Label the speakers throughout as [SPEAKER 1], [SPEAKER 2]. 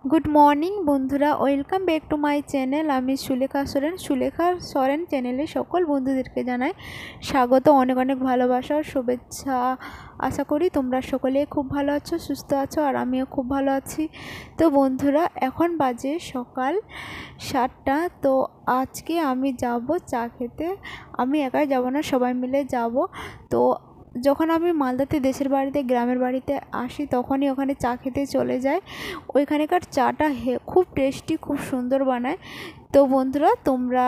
[SPEAKER 1] Good morning বন্ধুরা, welcome back to my channel. আমি সুলেখা সরেন চ্যানেলে সকল বন্ধুদেরকে জানাই স্বাগত, অনেক অনেক ভালোবাসা ও শুভেচ্ছা। আশা করি তোমরা সকলে খুব ভালো আছো, সুস্থ আছো, আর আমিও খুব ভালো আছি। তো বন্ধুরা, এখন বাজে সকাল 7টা। তো আজকে আমি যাব চা খেতে। আমি একাই যাব না, সবাই মিলে যাব। তো যখন আমি মালদাতে দেশের বাড়িতে গ্রামের বাড়িতে আসি তখনই ওখানে চা খেতে চলে যাই। ওইখানকার চাটা খুব টেস্টি, খুব সুন্দর বানায়। তো বন্ধুরা, তোমরা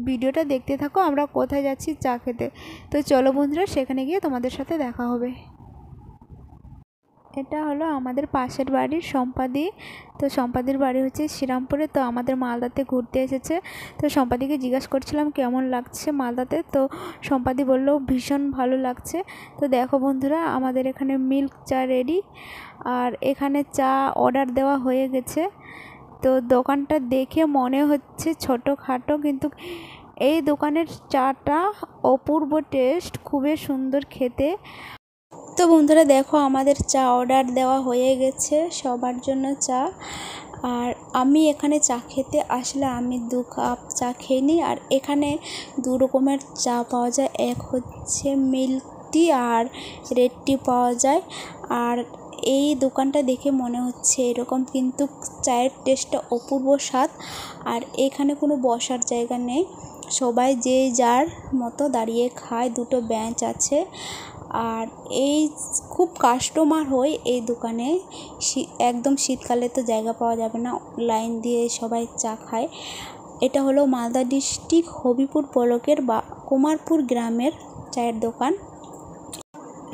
[SPEAKER 1] ভিডিওটা দেখতে থাকো, আমরা কোথায় যাচ্ছি চা খেতে। তো চলো বন্ধুরা, সেখানে গিয়ে তোমাদের সাথে দেখা হবে। এটা হলো আমাদের পাশের বাড়ির সম্পাদি। তো সম্পাদির বাড়ি হচ্ছে শ্রীরামপুরে। তো আমাদের মালদাতে ঘুরতে এসেছে। তো সম্পাদিকে জিজ্ঞাসা করছিলাম কেমন লাগছে মালদাতে। তো সম্পাদি বললো ভীষণ ভালো লাগছে। তো দেখো বন্ধুরা, আমাদের এখানে মিল্ক চা রেডি, আর এখানে চা অর্ডার দেওয়া হয়ে গেছে। তো দোকানটা দেখে মনে হচ্ছে ছোটোখাটো, কিন্তু এই দোকানের চাটা অপূর্ব টেস্ট, খুবই সুন্দর খেতে। তো বন্ধুরা দেখো, আমাদের চা অর্ডার দেওয়া হয়ে গেছে, সবার জন্য চা। আর আমি এখানে চা খেতে আসলে আমি 2 কাপ চা খেয়ে নিই। আর এখানে 2 রকমের চা পাওয়া যায়, এক হচ্ছে মিল্ক টি আর রেড টি পাওয়া যায়। আর এই দোকানটা দেখে মনে হচ্ছে এরকম, কিন্তু চায়ের টেস্টটা অপূর্ব স্বাদ। আর এখানে কোনো বসার জায়গা নেই, সবাই যে যার মতো দাঁড়িয়ে খায়। 2টো বেঞ্চ আছে। আর এই খুব কাস্টমার হয় এই দোকানে। একদম শীতকালে তো জায়গা পাওয়া যাবে না, লাইন দিয়ে সবাই চা খায়। এটা হলো মালদা ডিস্ট্রিক্ট হবিপুর ব্লকের বা কুমারপুর গ্রামের চায়ের দোকান।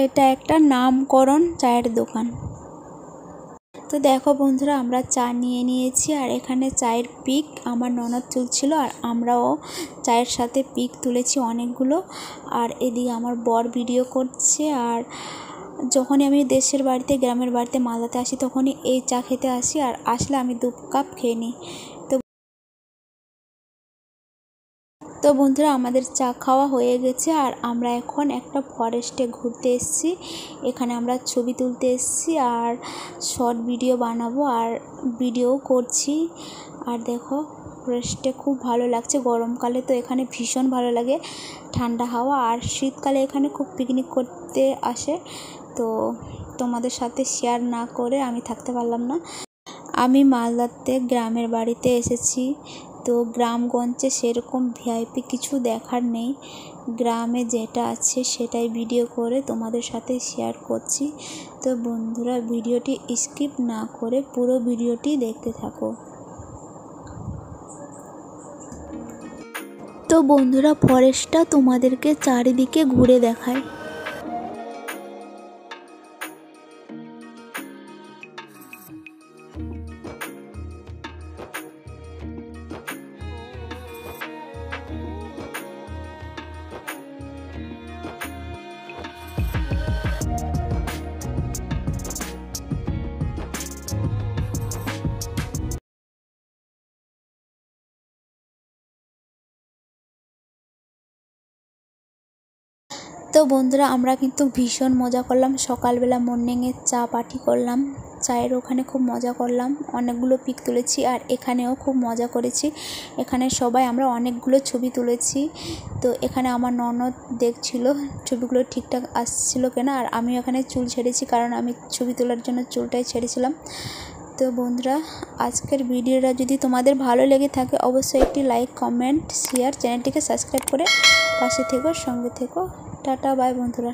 [SPEAKER 1] এটা একটা নামকরণ চায়ের দোকান। তো দেখো বন্ধুরা, আমরা চা নিয়ে নিয়েছি। আর এখানে চায়ের পিক আমার ননদ তুলছিল, আর আমরাও চায়ের সাথে পিক তুলেছি অনেকগুলো। আর এদিকে আমার বর ভিডিও করছে। আর যখনই আমি দেশের বাড়িতে গ্রামের বাড়িতে মালদাতে আসি তখনই এই চা খেতে আসি, আর আসলে আমি 2 কাপ খেয়ে নিই। তো বন্ধুরা, আমাদের চা খাওয়া হয়ে গেছে। আর আমরা এখন একটা ফরেস্টে ঘুরতে এসেছি। এখানে আমরা ছবি তুলতে এসেছি, আর শর্ট ভিডিও বানাবো, আর ভিডিও করছি। আর দেখো, ফরেস্টে খুব ভালো লাগছে। গরমকালে তো এখানে ভীষণ ভালো লাগে, ঠান্ডা হাওয়া। আর শীতকালে এখানে খুব পিকনিক করতে আসে। তো তোমাদের সাথে শেয়ার না করে আমি থাকতে পারলাম না। আমি মালদাতে গ্রামের বাড়িতে এসেছি। তো গ্রামগঞ্জে সেরকম ভিআইপি কিছু দেখার নেই, গ্রামে যেটা আছে সেটাই ভিডিও করে তোমাদের সাথে শেয়ার করছি। তো বন্ধুরা, ভিডিওটি স্কিপ না করে পুরো ভিডিওটি দেখতে থাকো। তো বন্ধুরা, ফরেস্টটা তোমাদেরকে চারিদিকে ঘুরে দেখায়। তো বন্ধুরা, আমরা কিন্তু ভীষণ মজা করলাম। সকালবেলা মর্নিংয়ে চা পার্টি করলাম, চায়ের ওখানে খুব মজা করলাম, অনেকগুলো পিক তুলেছি। আর এখানেও খুব মজা করেছি। এখানে সবাই আমরা অনেকগুলো ছবি তুলেছি। তো এখানে আমার ননদ দেখছিল ছবিগুলো ঠিকঠাক আসছিল কিনা। আর আমিও এখানে চুল ছেড়েছি, কারণ আমি ছবি তোলার জন্য চুলটাই ছেড়েছিলাম। তো বন্ধুরা, আজকের ভিডিওটা যদি তোমাদের ভালো লেগে থাকে অবশ্যই একটি লাইক, কমেন্ট, শেয়ার, চ্যানেলটিকে সাবস্ক্রাইব করে পাশে থেকো, সঙ্গে থেকো। টাটা, বাই বন্ধুরা।